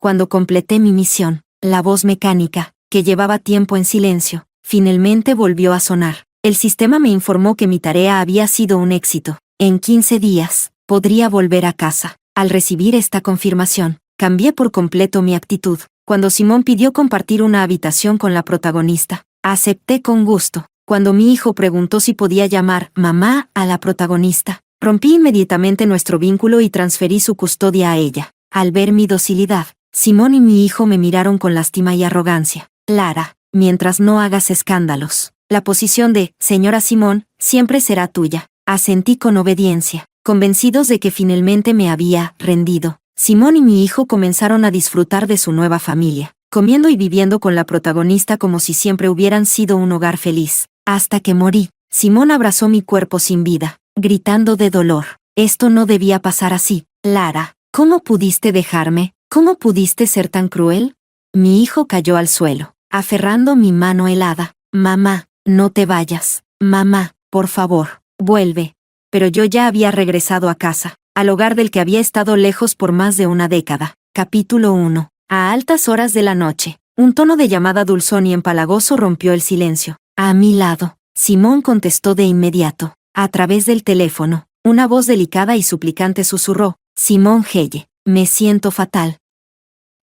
Cuando completé mi misión, la voz mecánica, que llevaba tiempo en silencio, finalmente volvió a sonar. El sistema me informó que mi tarea había sido un éxito. En 15 días, podría volver a casa. Al recibir esta confirmación, cambié por completo mi actitud. Cuando Simón pidió compartir una habitación con la protagonista, acepté con gusto. Cuando mi hijo preguntó si podía llamar mamá a la protagonista, rompí inmediatamente nuestro vínculo y transferí su custodia a ella. Al ver mi docilidad, Simón y mi hijo me miraron con lástima y arrogancia. Lara, mientras no hagas escándalos, la posición de señora Simón siempre será tuya. Asentí con obediencia, convencidos de que finalmente me había rendido. Simón y mi hijo comenzaron a disfrutar de su nueva familia, comiendo y viviendo con la protagonista como si siempre hubieran sido un hogar feliz. Hasta que morí, Simón abrazó mi cuerpo sin vida, gritando de dolor. Esto no debía pasar así. Lara, ¿cómo pudiste dejarme? ¿Cómo pudiste ser tan cruel? Mi hijo cayó al suelo, aferrando mi mano helada. Mamá, no te vayas. Mamá, por favor, vuelve. Pero yo ya había regresado a casa, al hogar del que había estado lejos por más de una década. Capítulo 1. A altas horas de la noche, un tono de llamada dulzón y empalagoso rompió el silencio. A mi lado, Simón contestó de inmediato. A través del teléfono, una voz delicada y suplicante susurró: Simón Gelle, me siento fatal.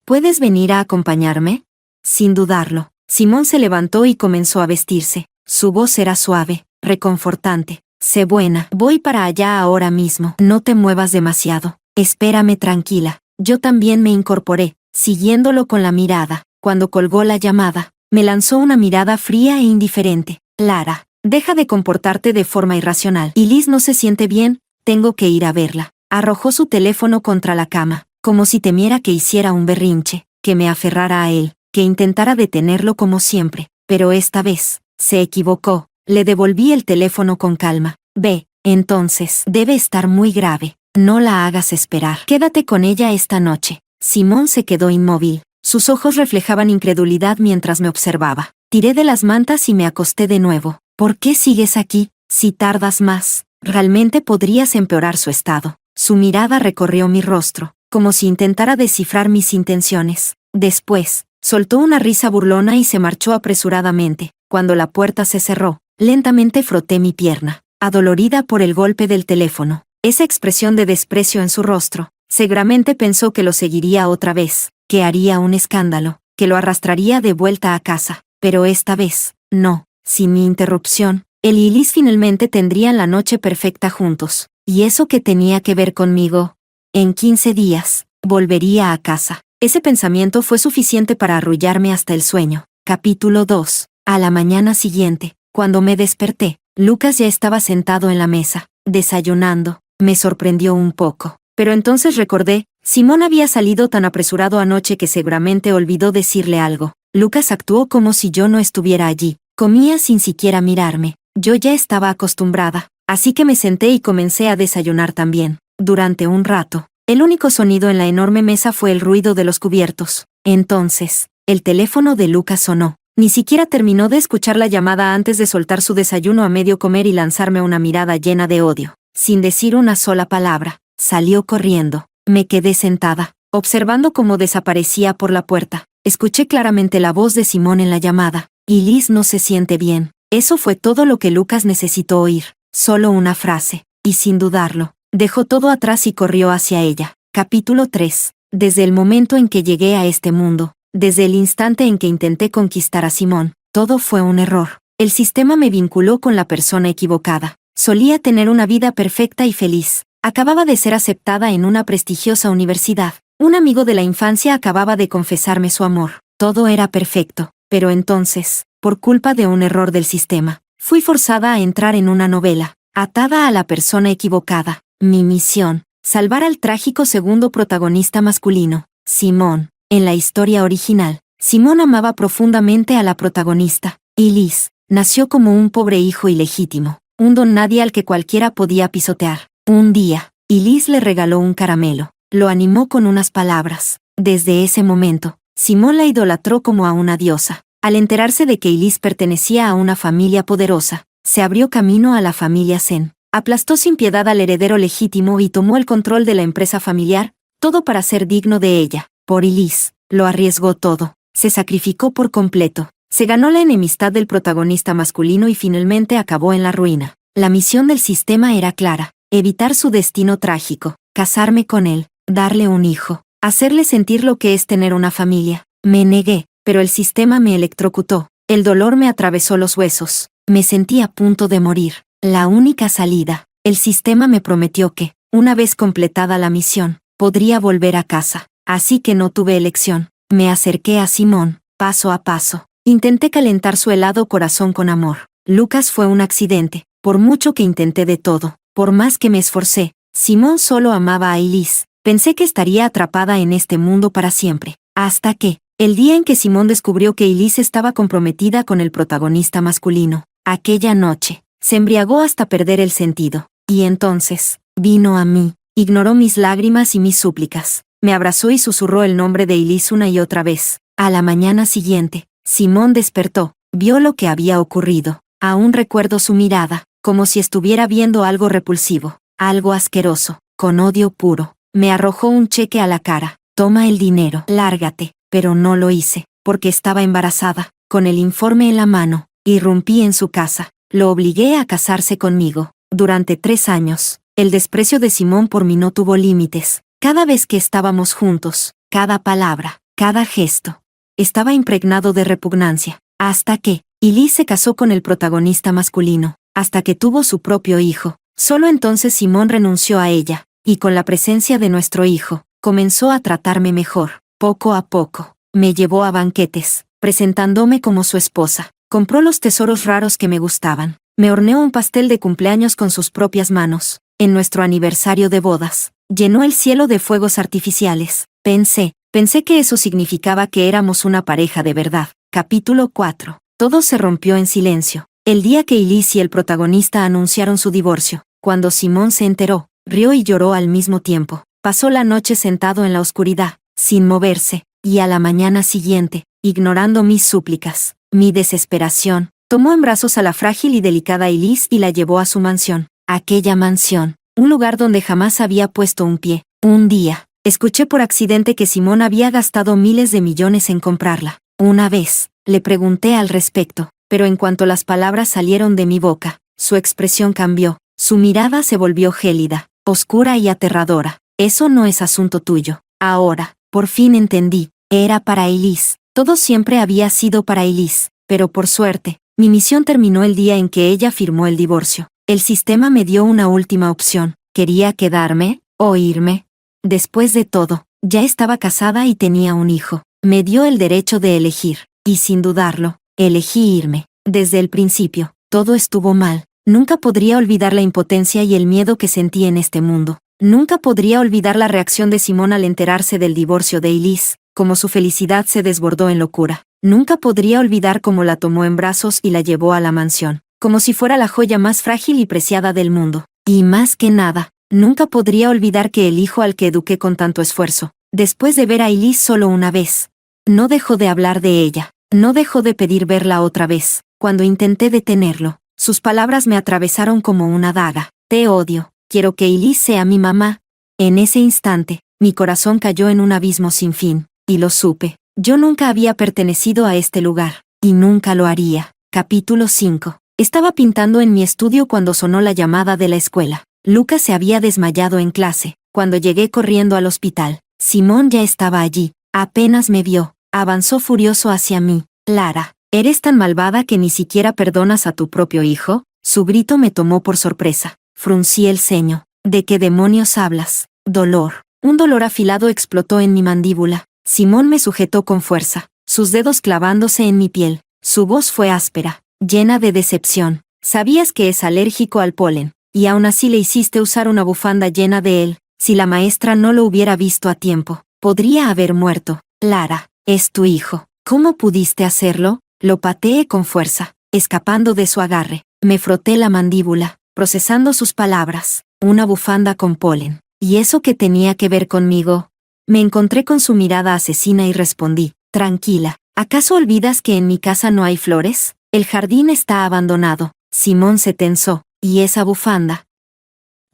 ¿Puedes venir a acompañarme? Sin dudarlo, Simón se levantó y comenzó a vestirse. Su voz era suave, reconfortante. Sé buena, voy para allá ahora mismo. No te muevas demasiado. Espérame tranquila. Yo también me incorporé, siguiéndolo con la mirada. Cuando colgó la llamada, me lanzó una mirada fría e indiferente. Lara, deja de comportarte de forma irracional. Y Liz no se siente bien, tengo que ir a verla. Arrojó su teléfono contra la cama, como si temiera que hiciera un berrinche, que me aferrara a él, que intentara detenerlo como siempre. Pero esta vez, se equivocó. Le devolví el teléfono con calma. Ve, entonces, debe estar muy grave. No la hagas esperar. Quédate con ella esta noche. Simón se quedó inmóvil. Sus ojos reflejaban incredulidad mientras me observaba. Tiré de las mantas y me acosté de nuevo. ¿Por qué sigues aquí? Si tardas más, realmente podrías empeorar su estado. Su mirada recorrió mi rostro, como si intentara descifrar mis intenciones. Después, soltó una risa burlona y se marchó apresuradamente. Cuando la puerta se cerró, lentamente froté mi pierna, adolorida por el golpe del teléfono. Esa expresión de desprecio en su rostro, seguramente pensó que lo seguiría otra vez, que haría un escándalo, que lo arrastraría de vuelta a casa. Pero esta vez, no. Sin mi interrupción, él y Liz finalmente tendrían la noche perfecta juntos. ¿Y eso qué tenía que ver conmigo? En 15 días, volvería a casa. Ese pensamiento fue suficiente para arrullarme hasta el sueño. Capítulo 2. A la mañana siguiente, cuando me desperté, Lucas ya estaba sentado en la mesa, desayunando. Me sorprendió un poco. Pero entonces recordé, Simón había salido tan apresurado anoche que seguramente olvidó decirle algo. Lucas actuó como si yo no estuviera allí. Comía sin siquiera mirarme. Yo ya estaba acostumbrada, así que me senté y comencé a desayunar también. Durante un rato, el único sonido en la enorme mesa fue el ruido de los cubiertos. Entonces, el teléfono de Lucas sonó. Ni siquiera terminó de escuchar la llamada antes de soltar su desayuno a medio comer y lanzarme una mirada llena de odio. Sin decir una sola palabra, salió corriendo. Me quedé sentada, observando cómo desaparecía por la puerta. Escuché claramente la voz de Simón en la llamada. Y Liz no se siente bien. Eso fue todo lo que Lucas necesitó oír. Solo una frase. Y sin dudarlo, dejó todo atrás y corrió hacia ella. Capítulo 3. Desde el momento en que llegué a este mundo, desde el instante en que intenté conquistar a Simón, todo fue un error. El sistema me vinculó con la persona equivocada. Solía tener una vida perfecta y feliz. Acababa de ser aceptada en una prestigiosa universidad. Un amigo de la infancia acababa de confesarme su amor. Todo era perfecto. Pero entonces, por culpa de un error del sistema, fui forzada a entrar en una novela, atada a la persona equivocada. Mi misión, salvar al trágico segundo protagonista masculino, Simón. En la historia original, Simón amaba profundamente a la protagonista, y Liz nació como un pobre hijo ilegítimo, un don nadie al que cualquiera podía pisotear. Un día, Liz le regaló un caramelo, lo animó con unas palabras. Desde ese momento, Simón la idolatró como a una diosa. Al enterarse de que Liz pertenecía a una familia poderosa, se abrió camino a la familia Zen. Aplastó sin piedad al heredero legítimo y tomó el control de la empresa familiar, todo para ser digno de ella. Por Elise, lo arriesgó todo. Se sacrificó por completo. Se ganó la enemistad del protagonista masculino y finalmente acabó en la ruina. La misión del sistema era clara: evitar su destino trágico, casarme con él, darle un hijo, hacerle sentir lo que es tener una familia. Me negué, pero el sistema me electrocutó. El dolor me atravesó los huesos. Me sentí a punto de morir. La única salida. El sistema me prometió que, una vez completada la misión, podría volver a casa. Así que no tuve elección. Me acerqué a Simón, paso a paso. Intenté calentar su helado corazón con amor. Lucas fue un accidente. Por mucho que intenté de todo, por más que me esforcé, Simón solo amaba a Elise. Pensé que estaría atrapada en este mundo para siempre. Hasta que, el día en que Simón descubrió que Elise estaba comprometida con el protagonista masculino, aquella noche, se embriagó hasta perder el sentido. Y entonces, vino a mí, ignoró mis lágrimas y mis súplicas. Me abrazó y susurró el nombre de Elise una y otra vez. A la mañana siguiente, Simón despertó, vio lo que había ocurrido. Aún recuerdo su mirada, como si estuviera viendo algo repulsivo, algo asqueroso, con odio puro. Me arrojó un cheque a la cara. Toma el dinero, lárgate. Pero no lo hice, porque estaba embarazada. Con el informe en la mano, irrumpí en su casa. Lo obligué a casarse conmigo. Durante 3 años, el desprecio de Simón por mí no tuvo límites. Cada vez que estábamos juntos, cada palabra, cada gesto, estaba impregnado de repugnancia. Hasta que, Elise se casó con el protagonista masculino, hasta que tuvo su propio hijo. Solo entonces Simón renunció a ella, y con la presencia de nuestro hijo, comenzó a tratarme mejor. Poco a poco, me llevó a banquetes, presentándome como su esposa. Compró los tesoros raros que me gustaban. Me horneó un pastel de cumpleaños con sus propias manos. En nuestro aniversario de bodas, llenó el cielo de fuegos artificiales. Pensé que eso significaba que éramos una pareja de verdad. Capítulo 4. Todo se rompió en silencio. El día que Elise y el protagonista anunciaron su divorcio, cuando Simón se enteró, rió y lloró al mismo tiempo. Pasó la noche sentado en la oscuridad, sin moverse, y a la mañana siguiente, ignorando mis súplicas, mi desesperación, tomó en brazos a la frágil y delicada Elise y la llevó a su mansión. Aquella mansión, un lugar donde jamás había puesto un pie. Un día, escuché por accidente que Simón había gastado miles de millones en comprarla. Una vez, le pregunté al respecto, pero en cuanto las palabras salieron de mi boca, su expresión cambió, su mirada se volvió gélida, oscura y aterradora. Eso no es asunto tuyo. Ahora, por fin entendí, era para Elise. Todo siempre había sido para Elise, pero por suerte, mi misión terminó el día en que ella firmó el divorcio. El sistema me dio una última opción. ¿Quería quedarme o irme? Después de todo, ya estaba casada y tenía un hijo. Me dio el derecho de elegir, y sin dudarlo, elegí irme. Desde el principio, todo estuvo mal. Nunca podría olvidar la impotencia y el miedo que sentí en este mundo. Nunca podría olvidar la reacción de Simón al enterarse del divorcio de Elise, como su felicidad se desbordó en locura. Nunca podría olvidar cómo la tomó en brazos y la llevó a la mansión, como si fuera la joya más frágil y preciada del mundo. Y más que nada, nunca podría olvidar que el hijo al que eduqué con tanto esfuerzo, después de ver a Elise solo una vez, no dejó de hablar de ella, no dejó de pedir verla otra vez. Cuando intenté detenerlo, sus palabras me atravesaron como una daga. Te odio. Quiero que Elise sea mi mamá. En ese instante, mi corazón cayó en un abismo sin fin, y lo supe. Yo nunca había pertenecido a este lugar, y nunca lo haría. Capítulo 5. Estaba pintando en mi estudio cuando sonó la llamada de la escuela. Lucas se había desmayado en clase. Cuando llegué corriendo al hospital, Simón ya estaba allí. Apenas me vio, avanzó furioso hacia mí. Lara, ¿eres tan malvada que ni siquiera perdonas a tu propio hijo? Su grito me tomó por sorpresa. Fruncí el ceño. ¿De qué demonios hablas? Dolor. Un dolor afilado explotó en mi mandíbula. Simón me sujetó con fuerza, sus dedos clavándose en mi piel. Su voz fue áspera, llena de decepción. Sabías que es alérgico al polen, y aún así le hiciste usar una bufanda llena de él. Si la maestra no lo hubiera visto a tiempo, podría haber muerto. Lara, es tu hijo. ¿Cómo pudiste hacerlo? Lo pateé con fuerza, escapando de su agarre. Me froté la mandíbula, procesando sus palabras. Una bufanda con polen. ¿Y eso qué tenía que ver conmigo? Me encontré con su mirada asesina y respondí, tranquila, ¿acaso olvidas que en mi casa no hay flores? El jardín está abandonado. Simón se tensó. ¿Y esa bufanda?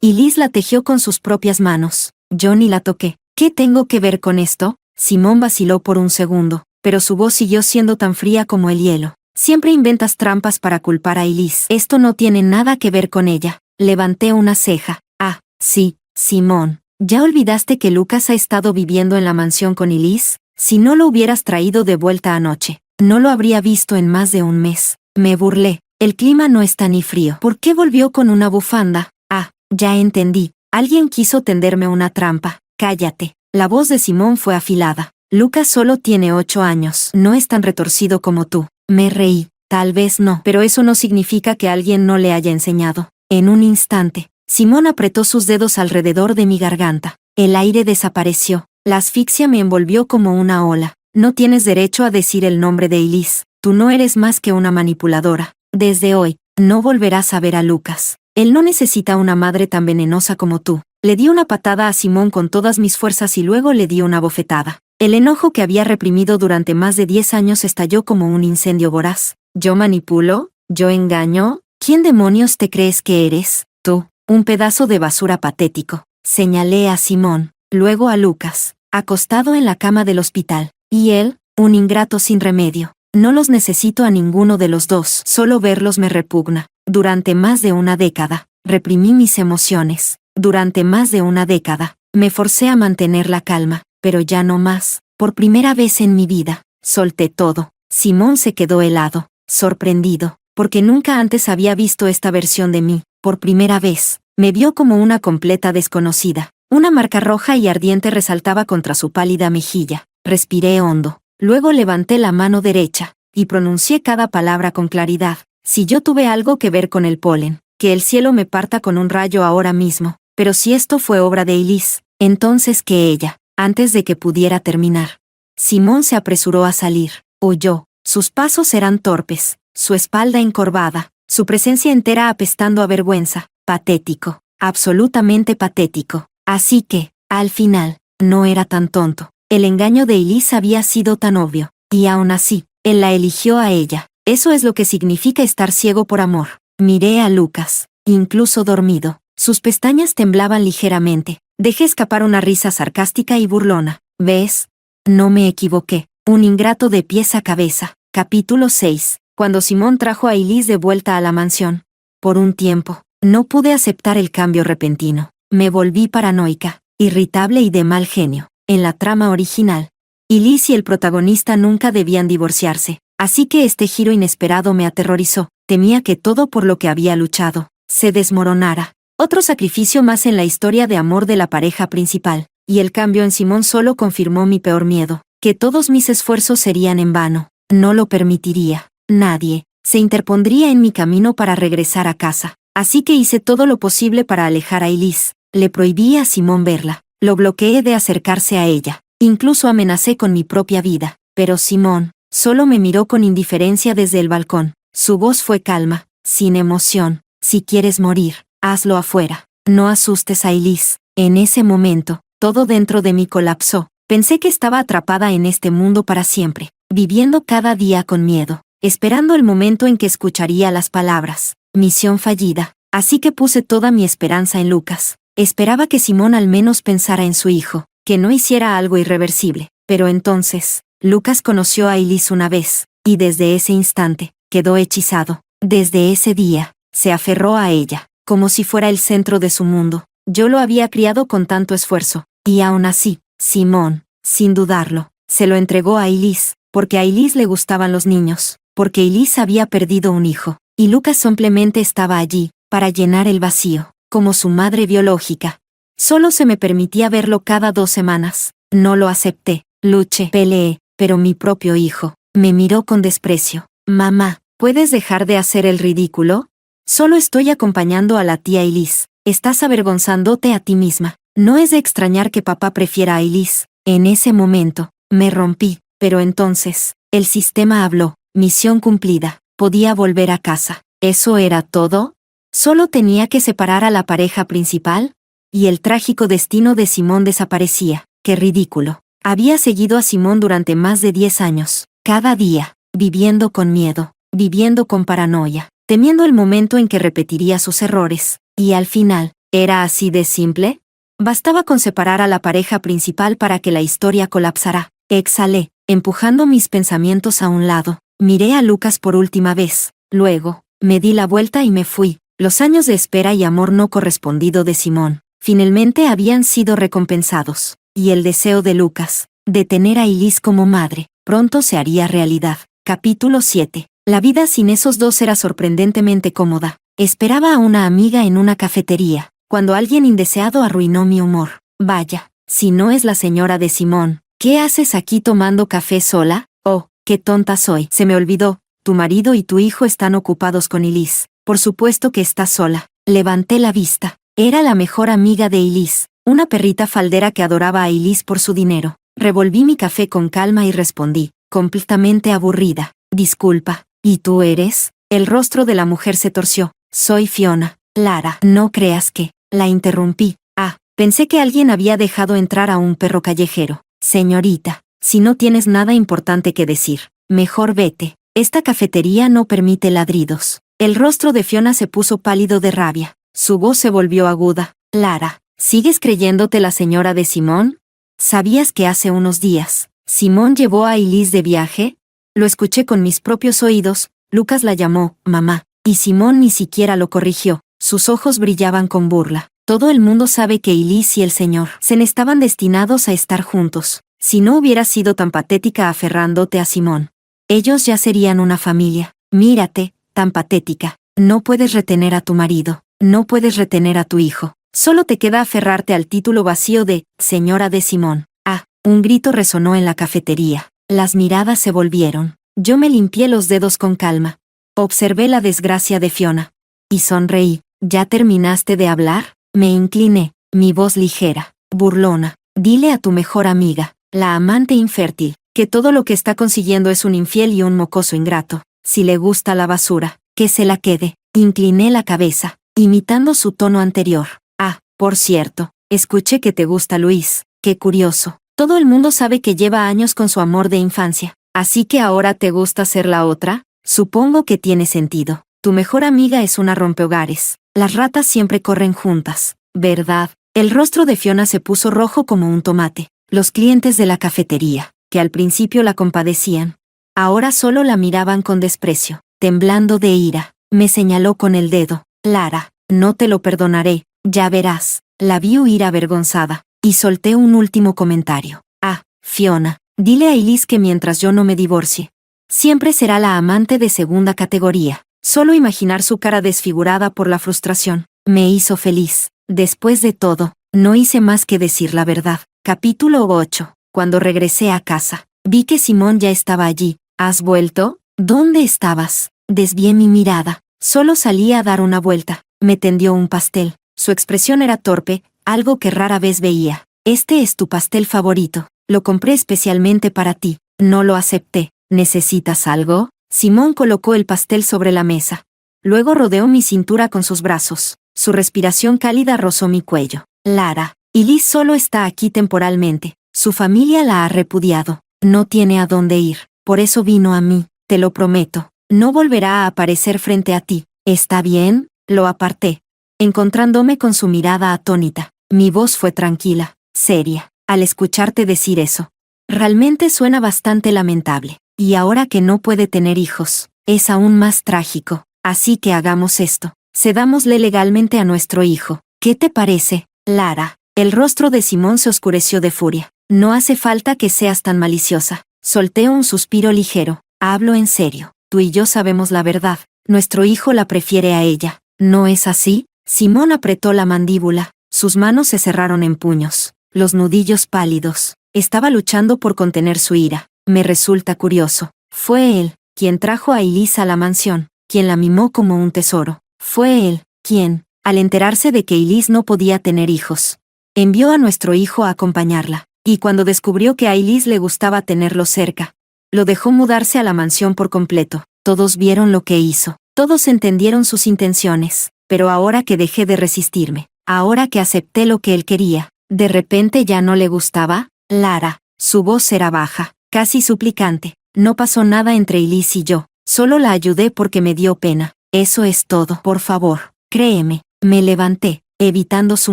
Y Liz la tejió con sus propias manos. Yo ni la toqué. ¿Qué tengo que ver con esto? Simón vaciló por un segundo, pero su voz siguió siendo tan fría como el hielo. Siempre inventas trampas para culpar a Elise. Esto no tiene nada que ver con ella. Levanté una ceja. Ah, sí, Simón. ¿Ya olvidaste que Lucas ha estado viviendo en la mansión con Elise? Si no lo hubieras traído de vuelta anoche, no lo habría visto en más de un mes. Me burlé. El clima no está ni frío. ¿Por qué volvió con una bufanda? Ah, ya entendí. Alguien quiso tenderme una trampa. Cállate. La voz de Simón fue afilada. Lucas solo tiene 8 años. No es tan retorcido como tú. Me reí. Tal vez no, pero eso no significa que alguien no le haya enseñado. En un instante, Simón apretó sus dedos alrededor de mi garganta. El aire desapareció. La asfixia me envolvió como una ola. No tienes derecho a decir el nombre de Elise. Tú no eres más que una manipuladora. Desde hoy, no volverás a ver a Lucas. Él no necesita una madre tan venenosa como tú. Le di una patada a Simón con todas mis fuerzas y luego le di una bofetada. El enojo que había reprimido durante más de 10 años estalló como un incendio voraz. ¿Yo manipulo? ¿Yo engaño? ¿Quién demonios te crees que eres? Tú, un pedazo de basura patético. Señalé a Simón, luego a Lucas, acostado en la cama del hospital. Y él, un ingrato sin remedio. No los necesito a ninguno de los dos. Solo verlos me repugna. Durante más de una década, reprimí mis emociones. Durante más de una década, me forcé a mantener la calma. Pero ya no más. Por primera vez en mi vida, solté todo. Simón se quedó helado, sorprendido, porque nunca antes había visto esta versión de mí. Por primera vez, me vio como una completa desconocida. Una marca roja y ardiente resaltaba contra su pálida mejilla. Respiré hondo. Luego levanté la mano derecha, y pronuncié cada palabra con claridad. Si yo tuve algo que ver con el polen, que el cielo me parta con un rayo ahora mismo. Pero si esto fue obra de Elise, entonces que ella, antes de que pudiera terminar. Simón se apresuró a salir. Huyó. Sus pasos eran torpes, su espalda encorvada, su presencia entera apestando a vergüenza. Patético. Absolutamente patético. Así que, al final, no era tan tonto. El engaño de Elise había sido tan obvio. Y aún así, él la eligió a ella. Eso es lo que significa estar ciego por amor. Miré a Lucas, incluso dormido. Sus pestañas temblaban ligeramente. Dejé escapar una risa sarcástica y burlona. ¿Ves? No me equivoqué. Un ingrato de pies a cabeza. Capítulo 6. Cuando Simón trajo a Elise de vuelta a la mansión. Por un tiempo, no pude aceptar el cambio repentino. Me volví paranoica, irritable y de mal genio. En la trama original, Elise y el protagonista nunca debían divorciarse, así que este giro inesperado me aterrorizó. Temía que todo por lo que había luchado se desmoronara. Otro sacrificio más en la historia de amor de la pareja principal, y el cambio en Simón solo confirmó mi peor miedo, que todos mis esfuerzos serían en vano. No lo permitiría. Nadie se interpondría en mi camino para regresar a casa. Así que hice todo lo posible para alejar a Elise. Le prohibí a Simón verla. Lo bloqueé de acercarse a ella. Incluso amenacé con mi propia vida. Pero Simón solo me miró con indiferencia desde el balcón. Su voz fue calma, sin emoción. Si quieres morir, hazlo afuera. No asustes a Elise. En ese momento, todo dentro de mí colapsó. Pensé que estaba atrapada en este mundo para siempre, viviendo cada día con miedo, esperando el momento en que escucharía las palabras. Misión fallida. Así que puse toda mi esperanza en Lucas. Esperaba que Simón al menos pensara en su hijo, que no hiciera algo irreversible. Pero entonces, Lucas conoció a Elise una vez, y desde ese instante, quedó hechizado. Desde ese día, se aferró a ella, como si fuera el centro de su mundo. Yo lo había criado con tanto esfuerzo, y aún así, Simón, sin dudarlo, se lo entregó a Elise, porque a Elise le gustaban los niños, porque Elise había perdido un hijo, y Lucas simplemente estaba allí, para llenar el vacío, como su madre biológica. Solo se me permitía verlo cada 2 semanas. No lo acepté, luché, peleé, pero mi propio hijo me miró con desprecio. Mamá, ¿puedes dejar de hacer el ridículo? Solo estoy acompañando a la tía Elise. Estás avergonzándote a ti misma. No es de extrañar que papá prefiera a Elise. En ese momento, me rompí, pero entonces, el sistema habló. Misión cumplida. Podía volver a casa. ¿Eso era todo? ¿Solo tenía que separar a la pareja principal? Y el trágico destino de Simón desaparecía. ¡Qué ridículo! Había seguido a Simón durante más de 10 años, cada día, viviendo con miedo, viviendo con paranoia, temiendo el momento en que repetiría sus errores. Y al final, ¿era así de simple? Bastaba con separar a la pareja principal para que la historia colapsara. Exhalé, empujando mis pensamientos a un lado. Miré a Lucas por última vez. Luego, me di la vuelta y me fui. Los años de espera y amor no correspondido de Simón, finalmente habían sido recompensados. Y el deseo de Lucas, de tener a Elise como madre, pronto se haría realidad. Capítulo 7. La vida sin esos dos era sorprendentemente cómoda. Esperaba a una amiga en una cafetería, cuando alguien indeseado arruinó mi humor. Vaya, si no es la señora de Simón. ¿Qué haces aquí tomando café sola? Oh, qué tonta soy. Se me olvidó, tu marido y tu hijo están ocupados con Elise. Por supuesto que estás sola. Levanté la vista. Era la mejor amiga de Elise, una perrita faldera que adoraba a Elise por su dinero. Revolví mi café con calma y respondí, completamente aburrida. Disculpa. ¿Y tú eres? El rostro de la mujer se torció. Soy Fiona. Lara, no creas que... La interrumpí. Ah, pensé que alguien había dejado entrar a un perro callejero. Señorita, si no tienes nada importante que decir, mejor vete. Esta cafetería no permite ladridos. El rostro de Fiona se puso pálido de rabia. Su voz se volvió aguda. Lara, ¿sigues creyéndote la señora de Simón? ¿Sabías que hace unos días Simón llevó a Elise de viaje? Lo escuché con mis propios oídos. Lucas la llamó mamá, y Simón ni siquiera lo corrigió. Sus ojos brillaban con burla. Todo el mundo sabe que Elise y el señor Sen estaban destinados a estar juntos. Si no hubieras sido tan patética aferrándote a Simón, ellos ya serían una familia. Mírate, tan patética. No puedes retener a tu marido, no puedes retener a tu hijo. Solo te queda aferrarte al título vacío de señora de Simón. Ah, un grito resonó en la cafetería. Las miradas se volvieron. Yo me limpié los dedos con calma. Observé la desgracia de Fiona. Y sonreí. ¿Ya terminaste de hablar? Me incliné, mi voz ligera, burlona. Dile a tu mejor amiga, la amante infértil, que todo lo que está consiguiendo es un infiel y un mocoso ingrato. Si le gusta la basura, que se la quede. Incliné la cabeza, imitando su tono anterior. Ah, por cierto, escuché que te gusta Luis. Qué curioso. Todo el mundo sabe que lleva años con su amor de infancia. ¿Así que ahora te gusta ser la otra? Supongo que tiene sentido. Tu mejor amiga es una rompehogares. Las ratas siempre corren juntas, ¿verdad? El rostro de Fiona se puso rojo como un tomate. Los clientes de la cafetería, que al principio la compadecían, ahora solo la miraban con desprecio. Temblando de ira, me señaló con el dedo. Lara, no te lo perdonaré, ya verás. La vi huir avergonzada, y solté un último comentario. Ah, Fiona, dile a Elise que mientras yo no me divorcie, siempre será la amante de segunda categoría. Solo imaginar su cara desfigurada por la frustración me hizo feliz. Después de todo, no hice más que decir la verdad. Capítulo 8. Cuando regresé a casa, vi que Simón ya estaba allí. ¿Has vuelto? ¿Dónde estabas? Desvié mi mirada. Solo salí a dar una vuelta. Me tendió un pastel. Su expresión era torpe, algo que rara vez veía. Este es tu pastel favorito. Lo compré especialmente para ti. No lo acepté. ¿Necesitas algo? Simón colocó el pastel sobre la mesa. Luego rodeó mi cintura con sus brazos. Su respiración cálida rozó mi cuello. Lara, Elise solo está aquí temporalmente. Su familia la ha repudiado. No tiene a dónde ir. Por eso vino a mí. Te lo prometo. No volverá a aparecer frente a ti. ¿Está bien? Lo aparté, encontrándome con su mirada atónita. Mi voz fue tranquila, seria, al escucharte decir eso. Realmente suena bastante lamentable. Y ahora que no puede tener hijos, es aún más trágico. Así que hagamos esto. Cedámosle legalmente a nuestro hijo. ¿Qué te parece, Lara? El rostro de Simón se oscureció de furia. No hace falta que seas tan maliciosa. Solté un suspiro ligero. Hablo en serio. Tú y yo sabemos la verdad. Nuestro hijo la prefiere a ella. ¿No es así? Simón apretó la mandíbula. Sus manos se cerraron en puños. Los nudillos pálidos. Estaba luchando por contener su ira. Me resulta curioso. Fue él quien trajo a Elise a la mansión, quien la mimó como un tesoro. Fue él quien, al enterarse de que Elise no podía tener hijos, envió a nuestro hijo a acompañarla. Y cuando descubrió que a Elise le gustaba tenerlo cerca, lo dejó mudarse a la mansión por completo. Todos vieron lo que hizo. Todos entendieron sus intenciones. Pero ahora que dejé de resistirme, ahora que acepté lo que él quería, ¿de repente ya no le gustaba? Lara, su voz era baja, casi suplicante. No pasó nada entre Elise y yo. Solo la ayudé porque me dio pena. Eso es todo. Por favor, créeme. Me levanté, evitando su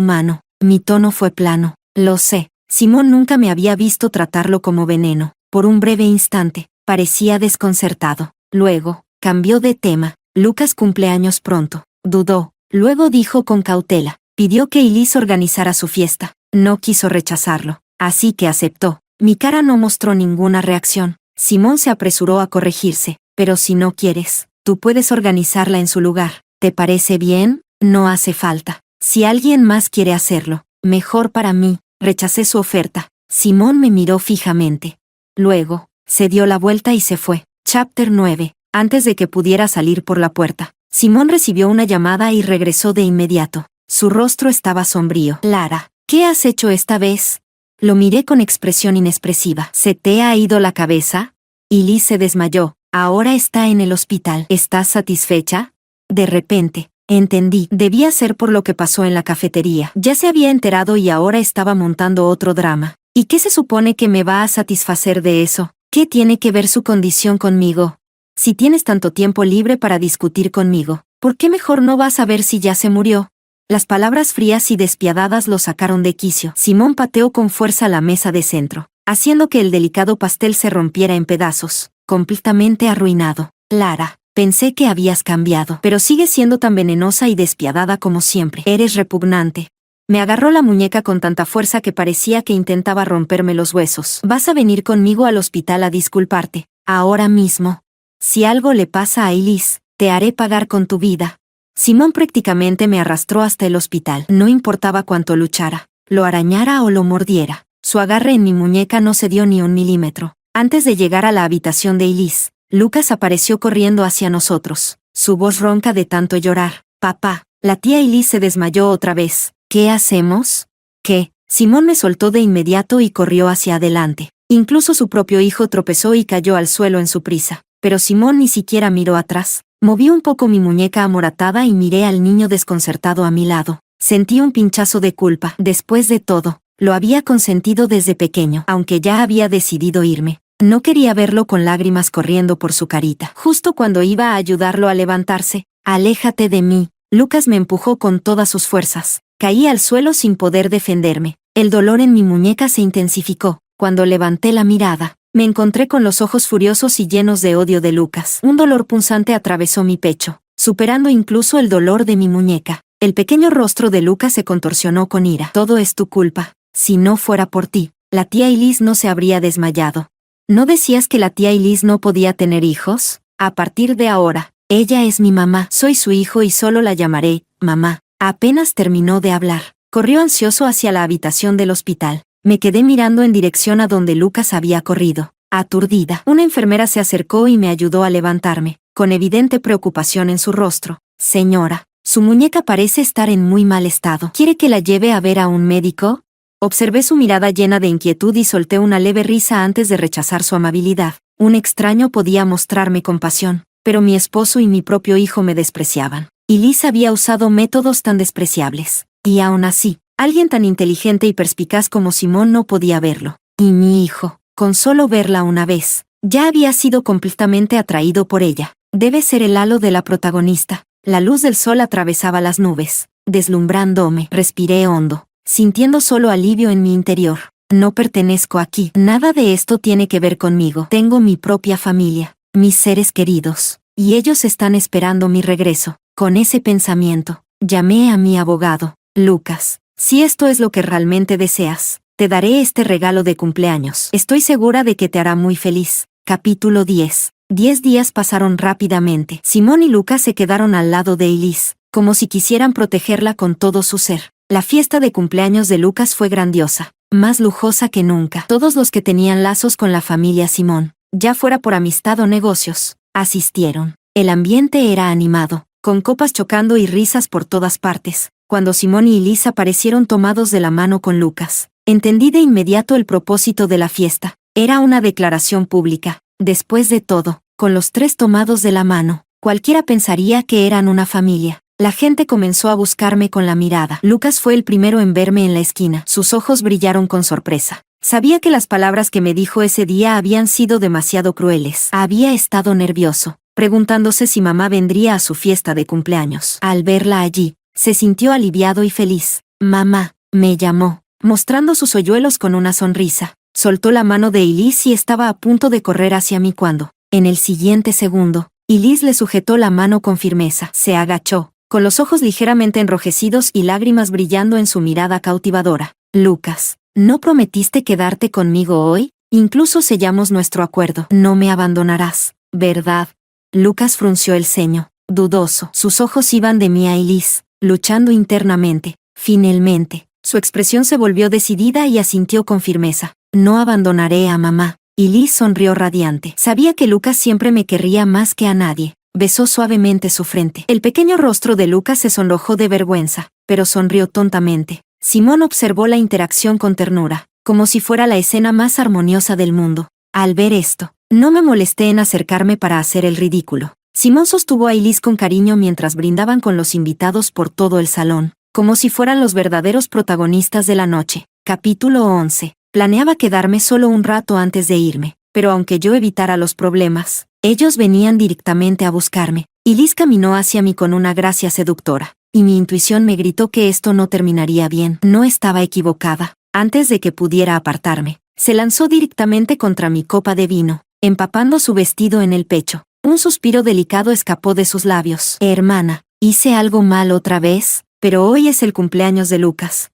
mano. Mi tono fue plano. Lo sé. Simón nunca me había visto tratarlo como veneno. Por un breve instante, parecía desconcertado. Luego, cambió de tema. Lucas cumpleaños pronto. Dudó. Luego dijo con cautela. Pidió que Elise organizara su fiesta. No quiso rechazarlo. Así que aceptó. Mi cara no mostró ninguna reacción. Simón se apresuró a corregirse. Pero si no quieres, tú puedes organizarla en su lugar. ¿Te parece bien? No hace falta. Si alguien más quiere hacerlo, mejor para mí. Rechacé su oferta. Simón me miró fijamente. Luego, se dio la vuelta y se fue. Chapter 9. Antes de que pudiera salir por la puerta, Simón recibió una llamada y regresó de inmediato. Su rostro estaba sombrío. Lara, ¿qué has hecho esta vez? Lo miré con expresión inexpresiva. ¿Se te ha ido la cabeza? Elise se desmayó. Ahora está en el hospital. ¿Estás satisfecha? De repente, entendí. Debía ser por lo que pasó en la cafetería. Ya se había enterado y ahora estaba montando otro drama. ¿Y qué se supone que me va a satisfacer de eso? ¿Qué tiene que ver su condición conmigo? Si tienes tanto tiempo libre para discutir conmigo, ¿por qué mejor no vas a ver si ya se murió? Las palabras frías y despiadadas lo sacaron de quicio. Simón pateó con fuerza la mesa de centro, haciendo que el delicado pastel se rompiera en pedazos, completamente arruinado. Lara, pensé que habías cambiado, pero sigues siendo tan venenosa y despiadada como siempre. Eres repugnante. Me agarró la muñeca con tanta fuerza que parecía que intentaba romperme los huesos. Vas a venir conmigo al hospital a disculparte, ahora mismo. Si algo le pasa a Elise, te haré pagar con tu vida. Simón prácticamente me arrastró hasta el hospital. No importaba cuánto luchara, lo arañara o lo mordiera. Su agarre en mi muñeca no cedió ni un milímetro. Antes de llegar a la habitación de Elise, Lucas apareció corriendo hacia nosotros, su voz ronca de tanto llorar. Papá, la tía Elise se desmayó otra vez. ¿Qué hacemos? ¿Qué? Simón me soltó de inmediato y corrió hacia adelante. Incluso su propio hijo tropezó y cayó al suelo en su prisa. Pero Simón ni siquiera miró atrás. Moví un poco mi muñeca amoratada y miré al niño desconcertado a mi lado. Sentí un pinchazo de culpa. Después de todo, lo había consentido desde pequeño, aunque ya había decidido irme. No quería verlo con lágrimas corriendo por su carita. Justo cuando iba a ayudarlo a levantarse, aléjate de mí. Lucas me empujó con todas sus fuerzas. Caí al suelo sin poder defenderme. El dolor en mi muñeca se intensificó. Cuando levanté la mirada, me encontré con los ojos furiosos y llenos de odio de Lucas. Un dolor punzante atravesó mi pecho, superando incluso el dolor de mi muñeca. El pequeño rostro de Lucas se contorsionó con ira. Todo es tu culpa. Si no fuera por ti, la tía Elise no se habría desmayado. ¿No decías que la tía Elise no podía tener hijos? A partir de ahora, ella es mi mamá. Soy su hijo y solo la llamaré mamá. Apenas terminó de hablar, corrió ansioso hacia la habitación del hospital. Me quedé mirando en dirección a donde Lucas había corrido. Aturdida, una enfermera se acercó y me ayudó a levantarme, con evidente preocupación en su rostro. Señora, su muñeca parece estar en muy mal estado. ¿Quiere que la lleve a ver a un médico? Observé su mirada llena de inquietud y solté una leve risa antes de rechazar su amabilidad. Un extraño podía mostrarme compasión, pero mi esposo y mi propio hijo me despreciaban. Elise había usado métodos tan despreciables. Y aún así, alguien tan inteligente y perspicaz como Simón no podía verlo. Y mi hijo, con solo verla una vez, ya había sido completamente atraído por ella. Debe ser el halo de la protagonista. La luz del sol atravesaba las nubes, deslumbrándome. Respiré hondo, sintiendo solo alivio en mi interior. No pertenezco aquí. Nada de esto tiene que ver conmigo. Tengo mi propia familia, mis seres queridos, y ellos están esperando mi regreso. Con ese pensamiento, llamé a mi abogado. Lucas, si esto es lo que realmente deseas, te daré este regalo de cumpleaños. Estoy segura de que te hará muy feliz. Capítulo 10. 10 días pasaron rápidamente. Simón y Lucas se quedaron al lado de Elise, como si quisieran protegerla con todo su ser. La fiesta de cumpleaños de Lucas fue grandiosa, más lujosa que nunca. Todos los que tenían lazos con la familia Simón, ya fuera por amistad o negocios, asistieron. El ambiente era animado, con copas chocando y risas por todas partes. Cuando Simón y Elise aparecieron tomados de la mano con Lucas, entendí de inmediato el propósito de la fiesta. Era una declaración pública. Después de todo, con los tres tomados de la mano, cualquiera pensaría que eran una familia. La gente comenzó a buscarme con la mirada. Lucas fue el primero en verme en la esquina. Sus ojos brillaron con sorpresa. Sabía que las palabras que me dijo ese día habían sido demasiado crueles. Había estado nervioso, preguntándose si mamá vendría a su fiesta de cumpleaños. Al verla allí, se sintió aliviado y feliz. Mamá, me llamó, mostrando sus hoyuelos con una sonrisa. Soltó la mano de Elise y estaba a punto de correr hacia mí cuando, en el siguiente segundo, Elise le sujetó la mano con firmeza. Se agachó, con los ojos ligeramente enrojecidos y lágrimas brillando en su mirada cautivadora. Lucas, ¿no prometiste quedarte conmigo hoy? Incluso sellamos nuestro acuerdo. No me abandonarás, ¿verdad? Lucas frunció el ceño, dudoso. Sus ojos iban de mí a Elise, luchando internamente. Finalmente, su expresión se volvió decidida y asintió con firmeza. No abandonaré a mamá. Elise sonrió radiante. Sabía que Lucas siempre me querría más que a nadie. Besó suavemente su frente. El pequeño rostro de Lucas se sonrojó de vergüenza, pero sonrió tontamente. Simón observó la interacción con ternura, como si fuera la escena más armoniosa del mundo. Al ver esto, no me molesté en acercarme para hacer el ridículo. Simón sostuvo a Elise con cariño mientras brindaban con los invitados por todo el salón, como si fueran los verdaderos protagonistas de la noche. Capítulo 11. Planeaba quedarme solo un rato antes de irme, pero aunque yo evitara los problemas, ellos venían directamente a buscarme. Elise caminó hacia mí con una gracia seductora, y mi intuición me gritó que esto no terminaría bien. No estaba equivocada. Antes de que pudiera apartarme, se lanzó directamente contra mi copa de vino, empapando su vestido en el pecho. Un suspiro delicado escapó de sus labios. Hermana, hice algo mal otra vez, pero hoy es el cumpleaños de Lucas.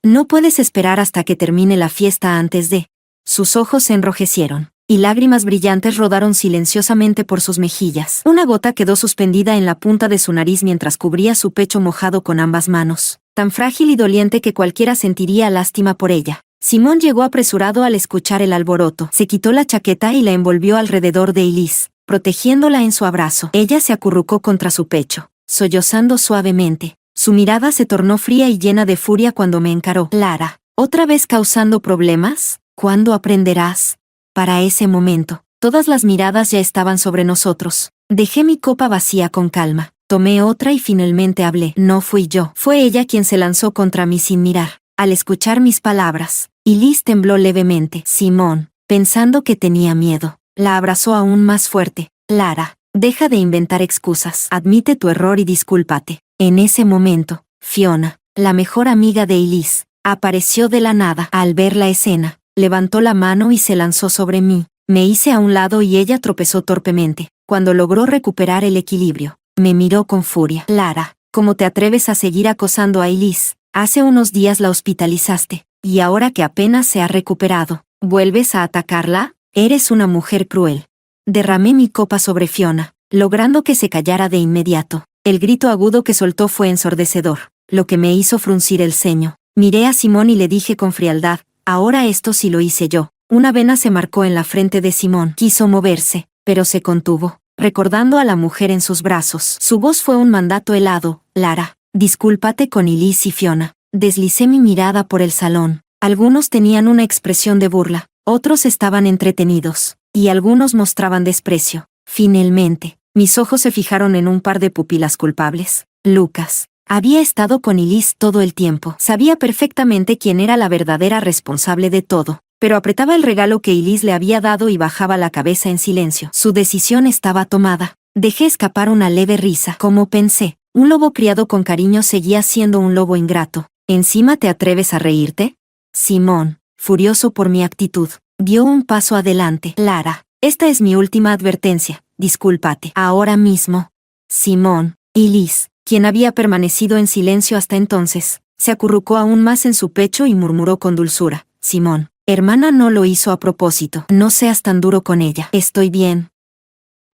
No puedes esperar hasta que termine la fiesta antes de... Sus ojos se enrojecieron, y lágrimas brillantes rodaron silenciosamente por sus mejillas. Una gota quedó suspendida en la punta de su nariz mientras cubría su pecho mojado con ambas manos, tan frágil y doliente que cualquiera sentiría lástima por ella. Simón llegó apresurado al escuchar el alboroto. Se quitó la chaqueta y la envolvió alrededor de Elise, protegiéndola en su abrazo. Ella se acurrucó contra su pecho, sollozando suavemente. Su mirada se tornó fría y llena de furia cuando me encaró. Lara, ¿otra vez causando problemas? ¿Cuándo aprenderás? Para ese momento, todas las miradas ya estaban sobre nosotros. Dejé mi copa vacía con calma, tomé otra y finalmente hablé. No fui yo. Fue ella quien se lanzó contra mí sin mirar. Al escuchar mis palabras, Elise tembló levemente. Simón, pensando que tenía miedo, la abrazó aún más fuerte. Lara, deja de inventar excusas. Admite tu error y discúlpate. En ese momento, Fiona, la mejor amiga de Elise, apareció de la nada. Al ver la escena, levantó la mano y se lanzó sobre mí. Me hice a un lado y ella tropezó torpemente. Cuando logró recuperar el equilibrio, me miró con furia. Lara, ¿cómo te atreves a seguir acosando a Elise? Hace unos días la hospitalizaste, y ahora que apenas se ha recuperado, ¿vuelves a atacarla? Eres una mujer cruel. Derramé mi copa sobre Fiona, logrando que se callara de inmediato. El grito agudo que soltó fue ensordecedor, lo que me hizo fruncir el ceño. Miré a Simón y le dije con frialdad, ahora esto sí lo hice yo. Una vena se marcó en la frente de Simón. Quiso moverse, pero se contuvo, recordando a la mujer en sus brazos. Su voz fue un mandato helado. Lara, discúlpate con Elise y Fiona. Deslicé mi mirada por el salón. Algunos tenían una expresión de burla, otros estaban entretenidos, y algunos mostraban desprecio. Finalmente, mis ojos se fijaron en un par de pupilas culpables. Lucas había estado con Elise todo el tiempo. Sabía perfectamente quién era la verdadera responsable de todo, pero apretaba el regalo que Elise le había dado y bajaba la cabeza en silencio. Su decisión estaba tomada. Dejé escapar una leve risa. Como pensé, un lobo criado con cariño seguía siendo un lobo ingrato. ¿Encima te atreves a reírte? Simón, furioso por mi actitud, dio un paso adelante. Lara, esta es mi última advertencia. Discúlpate. Ahora mismo. Simón, Elise, quien había permanecido en silencio hasta entonces, se acurrucó aún más en su pecho y murmuró con dulzura. Simón, hermana, no lo hizo a propósito. No seas tan duro con ella. Estoy bien.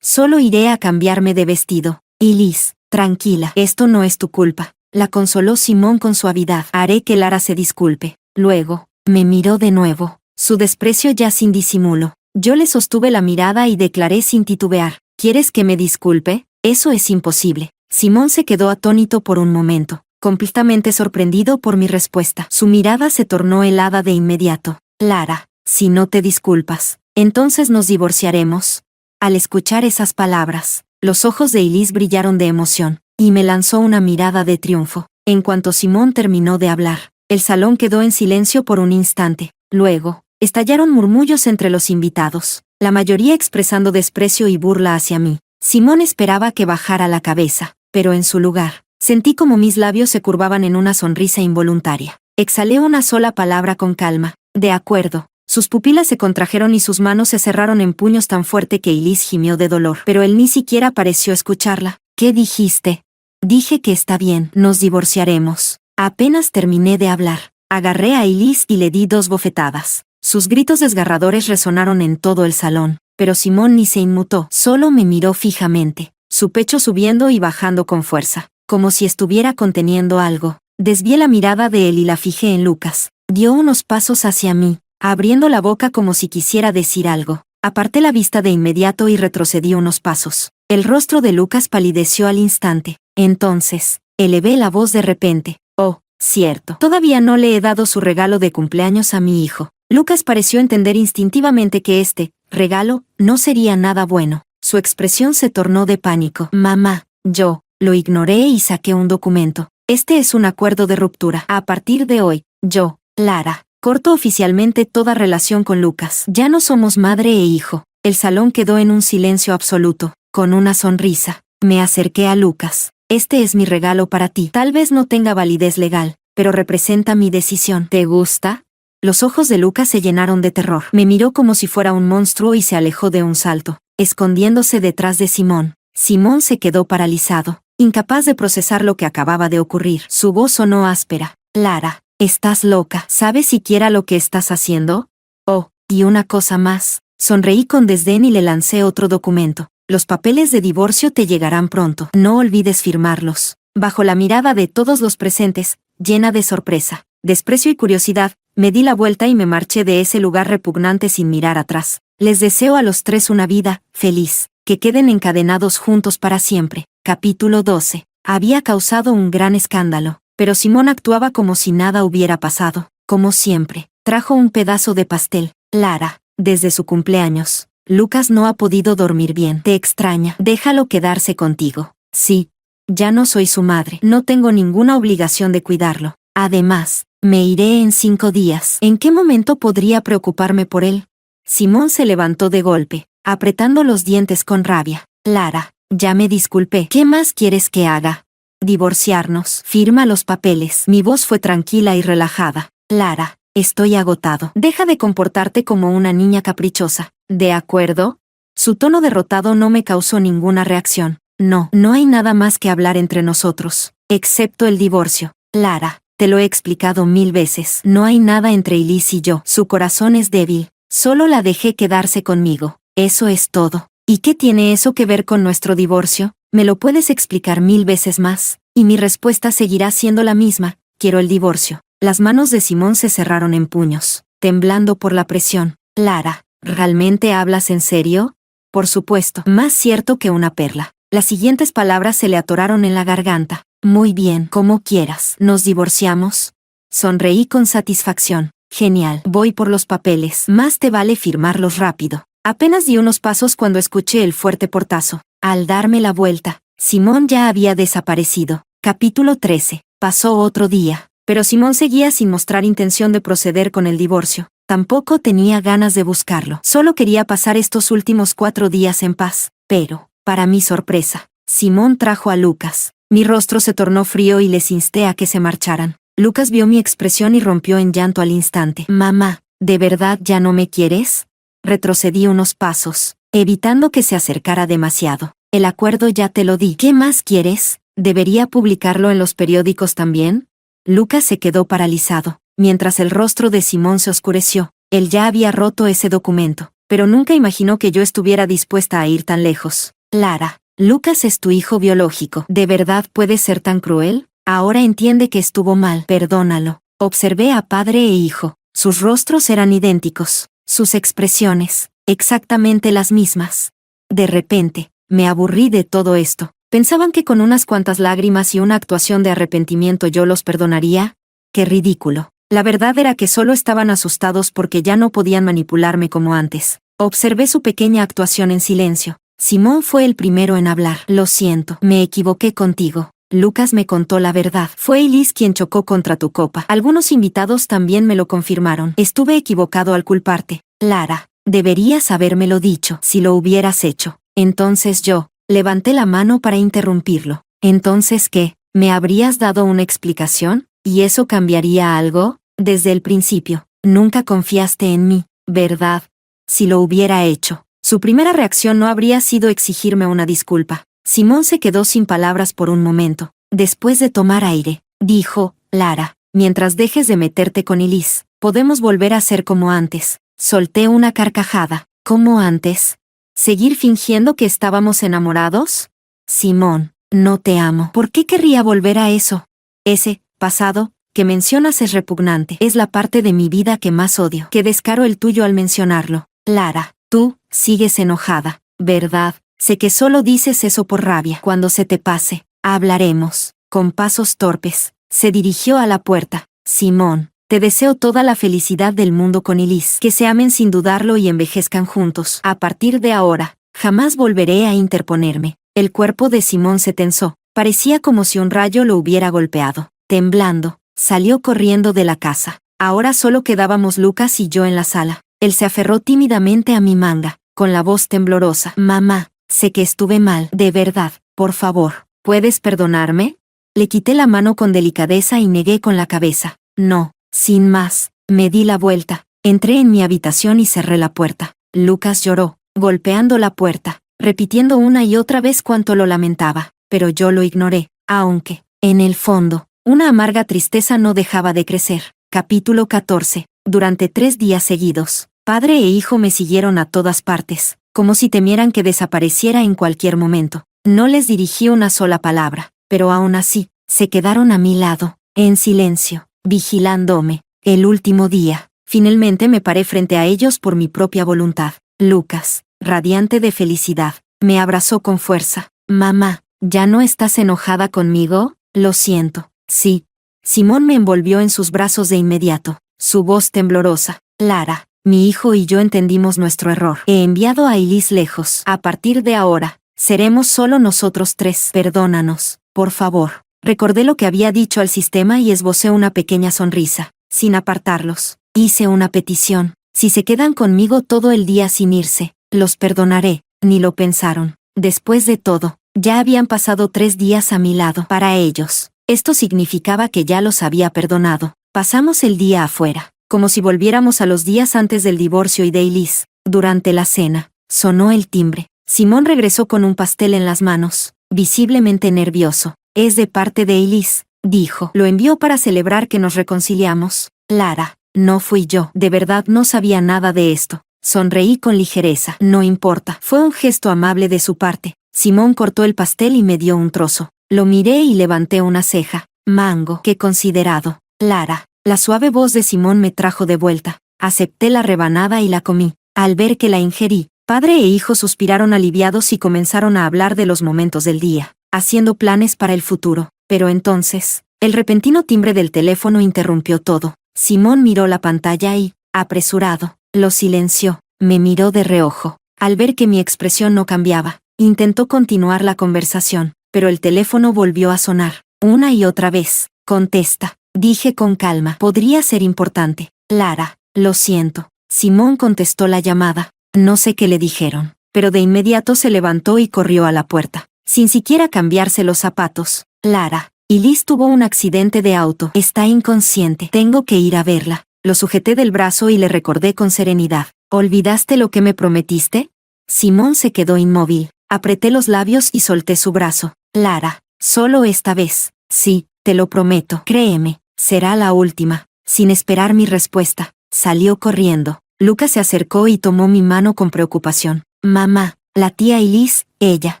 Solo iré a cambiarme de vestido. Elise, tranquila. Esto no es tu culpa. La consoló Simón con suavidad. Haré que Lara se disculpe. Luego, me miró de nuevo, su desprecio ya sin disimulo. Yo le sostuve la mirada y declaré sin titubear. ¿Quieres que me disculpe? Eso es imposible. Simón se quedó atónito por un momento, completamente sorprendido por mi respuesta. Su mirada se tornó helada de inmediato. Lara, si no te disculpas, entonces nos divorciaremos. Al escuchar esas palabras, los ojos de Elise brillaron de emoción, y me lanzó una mirada de triunfo. En cuanto Simón terminó de hablar, el salón quedó en silencio por un instante. Luego, estallaron murmullos entre los invitados, la mayoría expresando desprecio y burla hacia mí. Simón esperaba que bajara la cabeza, pero en su lugar, sentí como mis labios se curvaban en una sonrisa involuntaria. Exhalé una sola palabra con calma. De acuerdo. Sus pupilas se contrajeron y sus manos se cerraron en puños tan fuerte que Elise gimió de dolor. Pero él ni siquiera pareció escucharla. ¿Qué dijiste? Dije que está bien, nos divorciaremos. Apenas terminé de hablar. Agarré a Elise y le di 2 bofetadas. Sus gritos desgarradores resonaron en todo el salón. Pero Simón ni se inmutó, solo me miró fijamente. Su pecho subiendo y bajando con fuerza, como si estuviera conteniendo algo. Desvié la mirada de él y la fijé en Lucas. Dio unos pasos hacia mí, abriendo la boca como si quisiera decir algo. Aparté la vista de inmediato y retrocedí unos pasos. El rostro de Lucas palideció al instante. Entonces, elevé la voz de repente. Oh, cierto. Todavía no le he dado su regalo de cumpleaños a mi hijo. Lucas pareció entender instintivamente que este regalo no sería nada bueno. Su expresión se tornó de pánico. Mamá, yo lo ignoré y saqué un documento. Este es un acuerdo de ruptura. A partir de hoy, yo, Lara, corto oficialmente toda relación con Lucas. Ya no somos madre e hijo. El salón quedó en un silencio absoluto. Con una sonrisa, me acerqué a Lucas. Este es mi regalo para ti. Tal vez no tenga validez legal, pero representa mi decisión. ¿Te gusta? Los ojos de Lucas se llenaron de terror. Me miró como si fuera un monstruo y se alejó de un salto, escondiéndose detrás de Simón. Simón se quedó paralizado, incapaz de procesar lo que acababa de ocurrir. Su voz sonó áspera. Lara, estás loca. ¿Sabes siquiera lo que estás haciendo? Oh, y una cosa más. Sonreí con desdén y le lancé otro documento. Los papeles de divorcio te llegarán pronto. No olvides firmarlos. Bajo la mirada de todos los presentes, llena de sorpresa, desprecio y curiosidad, me di la vuelta y me marché de ese lugar repugnante sin mirar atrás. Les deseo a los 3 una vida feliz, que queden encadenados juntos para siempre. Capítulo 12. Había causado un gran escándalo, pero Simón actuaba como si nada hubiera pasado. Como siempre, trajo un pedazo de pastel. Lara, desde su cumpleaños, Lucas no ha podido dormir bien. Te extraña. Déjalo quedarse contigo. Sí. Ya no soy su madre. No tengo ninguna obligación de cuidarlo. Además, me iré en 5 días. ¿En qué momento podría preocuparme por él? Simón se levantó de golpe, apretando los dientes con rabia. Lara, ya me disculpé. ¿Qué más quieres que haga? Divorciarnos. Firma los papeles. Mi voz fue tranquila y relajada. Lara, estoy agotado. Deja de comportarte como una niña caprichosa. ¿De acuerdo? Su tono derrotado no me causó ninguna reacción. No, no hay nada más que hablar entre nosotros, excepto el divorcio. Lara, te lo he explicado 1000 veces. No hay nada entre Elise y yo. Su corazón es débil. Solo la dejé quedarse conmigo. Eso es todo. ¿Y qué tiene eso que ver con nuestro divorcio? ¿Me lo puedes explicar 1000 veces más? Y mi respuesta seguirá siendo la misma. Quiero el divorcio. Las manos de Simón se cerraron en puños, temblando por la presión. Lara, ¿realmente hablas en serio? Por supuesto, más cierto que una perla. Las siguientes palabras se le atoraron en la garganta. Muy bien, como quieras. ¿Nos divorciamos? Sonreí con satisfacción. Genial. Voy por los papeles. Más te vale firmarlos rápido. Apenas di unos pasos cuando escuché el fuerte portazo. Al darme la vuelta, Simón ya había desaparecido. Capítulo 13. Pasó otro día, pero Simón seguía sin mostrar intención de proceder con el divorcio. Tampoco tenía ganas de buscarlo. Solo quería pasar estos últimos 4 días en paz. Pero, para mi sorpresa, Simón trajo a Lucas. Mi rostro se tornó frío y les insté a que se marcharan. Lucas vio mi expresión y rompió en llanto al instante. Mamá, ¿de verdad ya no me quieres? Retrocedí unos pasos, evitando que se acercara demasiado. El acuerdo ya te lo di. ¿Qué más quieres? ¿Debería publicarlo en los periódicos también? Lucas se quedó paralizado, mientras el rostro de Simón se oscureció. Él ya había roto ese documento, pero nunca imaginó que yo estuviera dispuesta a ir tan lejos. Lara, Lucas es tu hijo biológico. ¿De verdad puedes ser tan cruel? Ahora entiende que estuvo mal. Perdónalo. Observé a padre e hijo. Sus rostros eran idénticos. Sus expresiones, exactamente las mismas. De repente, me aburrí de todo esto. ¿Pensaban que con unas cuantas lágrimas y una actuación de arrepentimiento yo los perdonaría? ¡Qué ridículo! La verdad era que solo estaban asustados porque ya no podían manipularme como antes. Observé su pequeña actuación en silencio. Simón fue el primero en hablar. Lo siento, me equivoqué contigo. Lucas me contó la verdad. Fue Elise quien chocó contra tu copa. Algunos invitados también me lo confirmaron. Estuve equivocado al culparte. Lara, deberías habérmelo dicho. Si lo hubieras hecho, entonces yo levanté la mano para interrumpirlo. ¿Entonces qué? ¿Me habrías dado una explicación? ¿Y eso cambiaría algo? Desde el principio, nunca confiaste en mí, ¿verdad? Si lo hubiera hecho, su primera reacción no habría sido exigirme una disculpa. Simón se quedó sin palabras por un momento. Después de tomar aire, dijo, Lara, mientras dejes de meterte con Elise, podemos volver a ser como antes. Solté una carcajada. ¿Cómo antes? ¿Seguir fingiendo que estábamos enamorados? Simón, no te amo. ¿Por qué querría volver a eso? Ese pasado que mencionas es repugnante. Es la parte de mi vida que más odio. Qué descaro el tuyo al mencionarlo. Lara, tú sigues enojada, ¿verdad? Sé que solo dices eso por rabia. Cuando se te pase, hablaremos. Con pasos torpes, se dirigió a la puerta. Simón, te deseo toda la felicidad del mundo con Elise. Que se amen sin dudarlo y envejezcan juntos. A partir de ahora, jamás volveré a interponerme. El cuerpo de Simón se tensó. Parecía como si un rayo lo hubiera golpeado. Temblando, salió corriendo de la casa. Ahora solo quedábamos Lucas y yo en la sala. Él se aferró tímidamente a mi manga, con la voz temblorosa. Mamá, sé que estuve mal. De verdad, por favor, ¿puedes perdonarme? Le quité la mano con delicadeza y negué con la cabeza. No, sin más. Me di la vuelta, entré en mi habitación y cerré la puerta. Lucas lloró, golpeando la puerta, repitiendo una y otra vez cuánto lo lamentaba, pero yo lo ignoré, aunque, en el fondo, una amarga tristeza no dejaba de crecer. Capítulo 14. Durante 3 días seguidos, padre e hijo me siguieron a todas partes, como si temieran que desapareciera en cualquier momento. No les dirigí una sola palabra, pero aún así, se quedaron a mi lado, en silencio, vigilándome. El último día, finalmente me paré frente a ellos por mi propia voluntad. Lucas, radiante de felicidad, me abrazó con fuerza. Mamá, ¿ya no estás enojada conmigo? Lo siento. Sí. Simón me envolvió en sus brazos de inmediato, su voz temblorosa. Lara, mi hijo y yo entendimos nuestro error. He enviado a Elise lejos. A partir de ahora, seremos solo nosotros 3. Perdónanos, por favor. Recordé lo que había dicho al sistema y esbocé una pequeña sonrisa, sin apartarlos. Hice una petición. Si se quedan conmigo todo el día sin irse, los perdonaré. Ni lo pensaron. Después de todo, ya habían pasado 3 días a mi lado. Para ellos, esto significaba que ya los había perdonado. Pasamos el día afuera, como si volviéramos a los días antes del divorcio y de Elise. Durante la cena, sonó el timbre. Simón regresó con un pastel en las manos, visiblemente nervioso. Es de parte de Elise, dijo. Lo envió para celebrar que nos reconciliamos. Lara, no fui yo. De verdad no sabía nada de esto. Sonreí con ligereza. No importa. Fue un gesto amable de su parte. Simón cortó el pastel y me dio un trozo. Lo miré y levanté una ceja. Mango, qué considerado. Lara, la suave voz de Simón me trajo de vuelta. Acepté la rebanada y la comí. Al ver que la ingerí, padre e hijo suspiraron aliviados y comenzaron a hablar de los momentos del día, haciendo planes para el futuro. Pero entonces, el repentino timbre del teléfono interrumpió todo. Simón miró la pantalla y, apresurado, lo silenció. Me miró de reojo. Al ver que mi expresión no cambiaba, intentó continuar la conversación, pero el teléfono volvió a sonar, una y otra vez. Contesta, dije con calma. Podría ser importante. Lara, lo siento. Simón contestó la llamada. No sé qué le dijeron, pero de inmediato se levantó y corrió a la puerta, sin siquiera cambiarse los zapatos. Lara, Elise tuvo un accidente de auto. Está inconsciente. Tengo que ir a verla. Lo sujeté del brazo y le recordé con serenidad. ¿Olvidaste lo que me prometiste? Simón se quedó inmóvil. Apreté los labios y solté su brazo. Lara, solo esta vez. Sí, te lo prometo. Créeme, será la última. Sin esperar mi respuesta, salió corriendo. Lucas se acercó y tomó mi mano con preocupación. Mamá, la tía Elise, ella,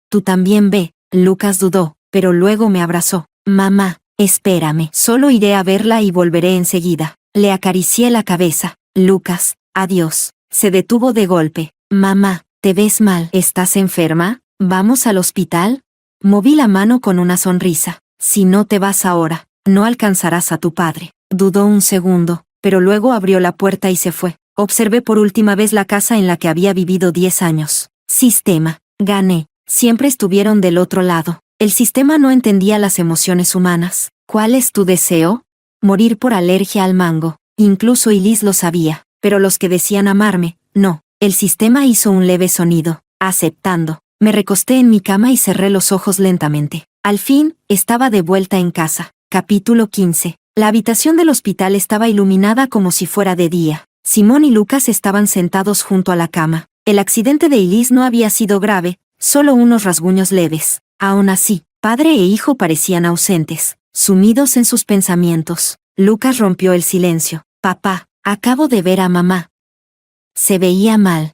tú también ve. Lucas dudó, pero luego me abrazó. Mamá, espérame. Solo iré a verla y volveré enseguida. Le acaricié la cabeza. Lucas, adiós. Se detuvo de golpe. Mamá, te ves mal. ¿Estás enferma? ¿Vamos al hospital? Moví la mano con una sonrisa. Si no te vas ahora, no alcanzarás a tu padre. Dudó un segundo, pero luego abrió la puerta y se fue. Observé por última vez la casa en la que había vivido 10 años. Sistema. Gané. Siempre estuvieron del otro lado. El sistema no entendía las emociones humanas. ¿Cuál es tu deseo? Morir por alergia al mango. Incluso Elise lo sabía, pero los que decían amarme, no. El sistema hizo un leve sonido, aceptando. Me recosté en mi cama y cerré los ojos lentamente. Al fin, estaba de vuelta en casa. Capítulo 15. La habitación del hospital estaba iluminada como si fuera de día. Simón y Lucas estaban sentados junto a la cama. El accidente de Elise no había sido grave, solo unos rasguños leves. Aún así, padre e hijo parecían ausentes, sumidos en sus pensamientos. Lucas rompió el silencio. Papá, acabo de ver a mamá. Se veía mal.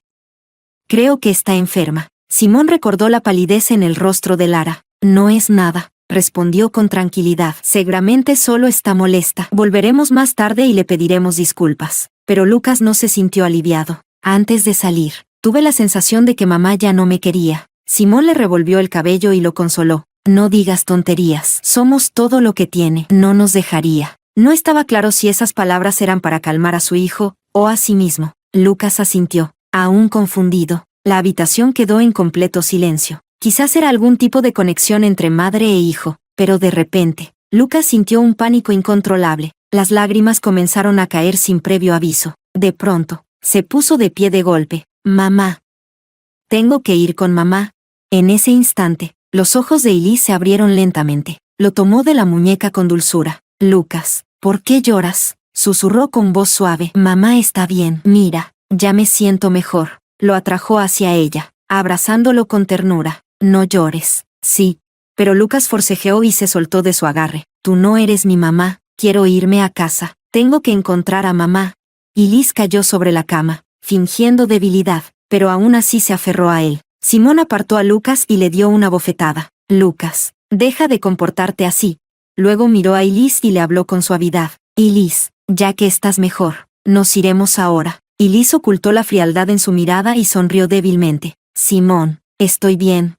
Creo que está enferma. Simón recordó la palidez en el rostro de Lara. No es nada, respondió con tranquilidad. Seguramente solo está molesta. Volveremos más tarde y le pediremos disculpas. Pero Lucas no se sintió aliviado. Antes de salir, tuve la sensación de que mamá ya no me quería. Simón le revolvió el cabello y lo consoló. No digas tonterías. Somos todo lo que tiene. No nos dejaría. No estaba claro si esas palabras eran para calmar a su hijo, o a sí mismo. Lucas asintió, aún confundido. La habitación quedó en completo silencio. Quizás era algún tipo de conexión entre madre e hijo, pero de repente, Lucas sintió un pánico incontrolable. Las lágrimas comenzaron a caer sin previo aviso. De pronto, se puso de pie de golpe. Mamá. Tengo que ir con mamá. En ese instante, los ojos de Elise se abrieron lentamente. Lo tomó de la muñeca con dulzura. Lucas, ¿por qué lloras? Susurró con voz suave. Mamá está bien. Mira, ya me siento mejor. Lo atrajo hacia ella, abrazándolo con ternura. No llores. Sí. Pero Lucas forcejeó y se soltó de su agarre. Tú no eres mi mamá. Quiero irme a casa. Tengo que encontrar a mamá. Elise cayó sobre la cama, fingiendo debilidad, pero aún así se aferró a él. Simón apartó a Lucas y le dio una bofetada. Lucas, deja de comportarte así. Luego miró a Elise y le habló con suavidad. Elise, ya que estás mejor, nos iremos ahora. Elise ocultó la frialdad en su mirada y sonrió débilmente. Simón, estoy bien.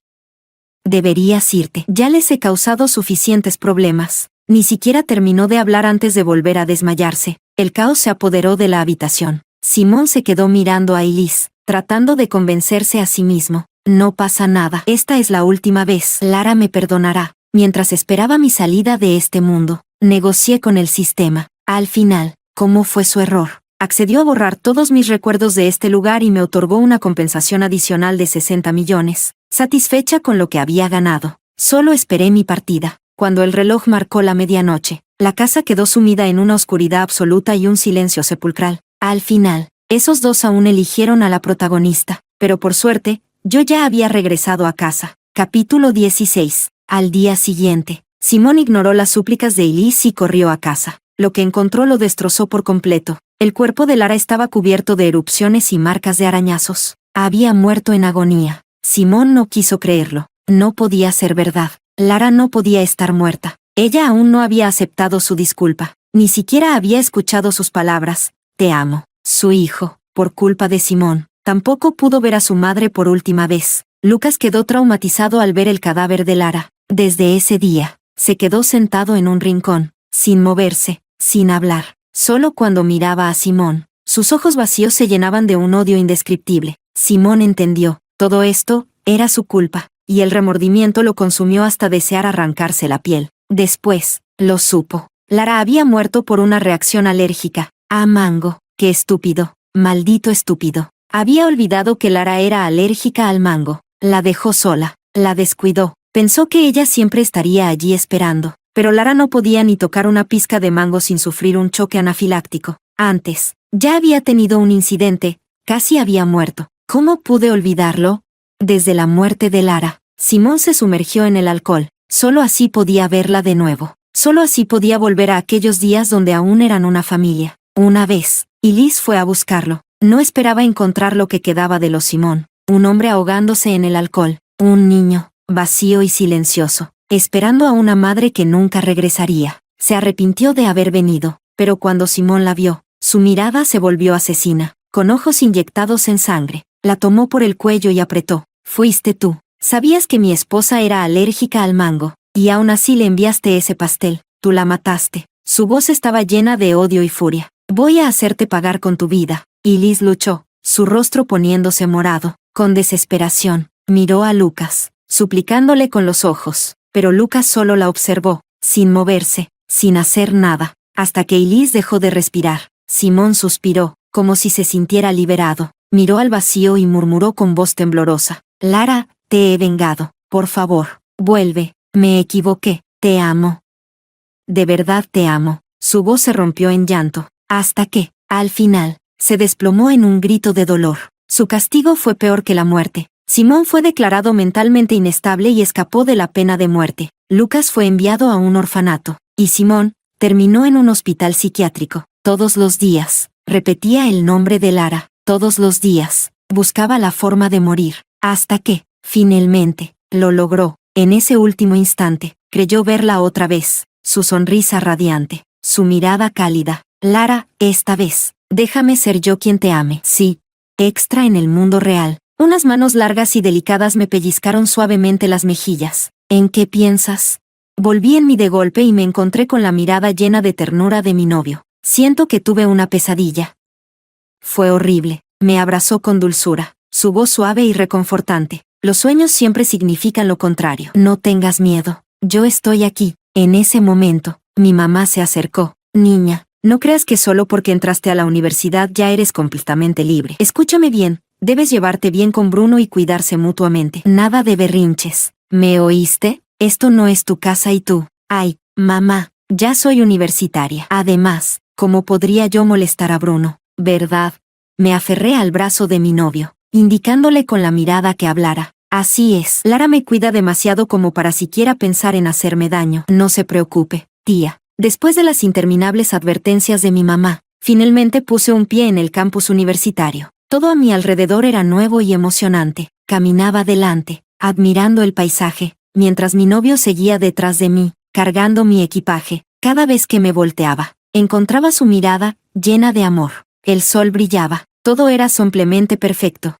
Deberías irte. Ya les he causado suficientes problemas. Ni siquiera terminó de hablar antes de volver a desmayarse. El caos se apoderó de la habitación. Simón se quedó mirando a Elise, tratando de convencerse a sí mismo. No pasa nada. Esta es la última vez. Lara me perdonará. Mientras esperaba mi salida de este mundo, negocié con el sistema. Al final, ¿cómo fue su error? Accedió a borrar todos mis recuerdos de este lugar y me otorgó una compensación adicional de 60 millones. Satisfecha con lo que había ganado, solo esperé mi partida. Cuando el reloj marcó la medianoche, la casa quedó sumida en una oscuridad absoluta y un silencio sepulcral. Al final, esos dos aún eligieron a la protagonista, pero por suerte, yo ya había regresado a casa. Capítulo 16. Al día siguiente, Simón ignoró las súplicas de Elise y corrió a casa. Lo que encontró lo destrozó por completo. El cuerpo de Lara estaba cubierto de erupciones y marcas de arañazos. Había muerto en agonía. Simón no quiso creerlo. No podía ser verdad. Lara no podía estar muerta. Ella aún no había aceptado su disculpa. Ni siquiera había escuchado sus palabras. Te amo. Su hijo, por culpa de Simón, tampoco pudo ver a su madre por última vez. Lucas quedó traumatizado al ver el cadáver de Lara. Desde ese día, se quedó sentado en un rincón, sin moverse, sin hablar. Solo cuando miraba a Simón, sus ojos vacíos se llenaban de un odio indescriptible. Simón entendió, todo esto era su culpa, y el remordimiento lo consumió hasta desear arrancarse la piel. Después, lo supo. Lara había muerto por una reacción alérgica a mango. ¡Qué estúpido! ¡Maldito estúpido! Había olvidado que Lara era alérgica al mango. La dejó sola, la descuidó. Pensó que ella siempre estaría allí esperando. Pero Lara no podía ni tocar una pizca de mango sin sufrir un choque anafiláctico. Antes, ya había tenido un incidente, casi había muerto. ¿Cómo pude olvidarlo? Desde la muerte de Lara, Simón se sumergió en el alcohol. Solo así podía verla de nuevo. Solo así podía volver a aquellos días donde aún eran una familia. Una vez, Elise fue a buscarlo. No esperaba encontrar lo que quedaba de los Simón. Un hombre ahogándose en el alcohol. Un niño, vacío y silencioso, esperando a una madre que nunca regresaría. Se arrepintió de haber venido, pero cuando Simón la vio, su mirada se volvió asesina. Con ojos inyectados en sangre, la tomó por el cuello y apretó. Fuiste tú. Sabías que mi esposa era alérgica al mango, y aún así le enviaste ese pastel. Tú la mataste. Su voz estaba llena de odio y furia. Voy a hacerte pagar con tu vida. Y Liz luchó, su rostro poniéndose morado. Con desesperación, miró a Lucas, suplicándole con los ojos, pero Lucas solo la observó, sin moverse, sin hacer nada, hasta que Elise dejó de respirar. Simón suspiró, como si se sintiera liberado, miró al vacío y murmuró con voz temblorosa. Lara, te he vengado, por favor, vuelve, me equivoqué, te amo. De verdad te amo. Su voz se rompió en llanto, hasta que, al final, se desplomó en un grito de dolor. Su castigo fue peor que la muerte. Simón fue declarado mentalmente inestable y escapó de la pena de muerte. Lucas fue enviado a un orfanato, y Simón terminó en un hospital psiquiátrico. Todos los días, repetía el nombre de Lara. Todos los días, buscaba la forma de morir, hasta que, finalmente, lo logró. En ese último instante, creyó verla otra vez, su sonrisa radiante, su mirada cálida. Lara, esta vez, déjame ser yo quien te ame. Sí. Extra en el mundo real. Unas manos largas y delicadas me pellizcaron suavemente las mejillas. ¿En qué piensas? Volví en mí de golpe y me encontré con la mirada llena de ternura de mi novio. Siento que tuve una pesadilla. Fue horrible. Me abrazó con dulzura, su voz suave y reconfortante. Los sueños siempre significan lo contrario. No tengas miedo. Yo estoy aquí. En ese momento, mi mamá se acercó. Niña, no creas que solo porque entraste a la universidad ya eres completamente libre. Escúchame bien. Debes llevarte bien con Bruno y cuidarse mutuamente. Nada de berrinches. ¿Me oíste? Esto no es tu casa y tú. Ay, mamá, ya soy universitaria. Además, ¿cómo podría yo molestar a Bruno? ¿Verdad? Me aferré al brazo de mi novio, indicándole con la mirada que hablara. Así es. Lara me cuida demasiado como para siquiera pensar en hacerme daño. No se preocupe, tía. Después de las interminables advertencias de mi mamá, finalmente puse un pie en el campus universitario. Todo a mi alrededor era nuevo y emocionante. Caminaba adelante, admirando el paisaje, mientras mi novio seguía detrás de mí, cargando mi equipaje. Cada vez que me volteaba, encontraba su mirada, llena de amor. El sol brillaba, todo era simplemente perfecto.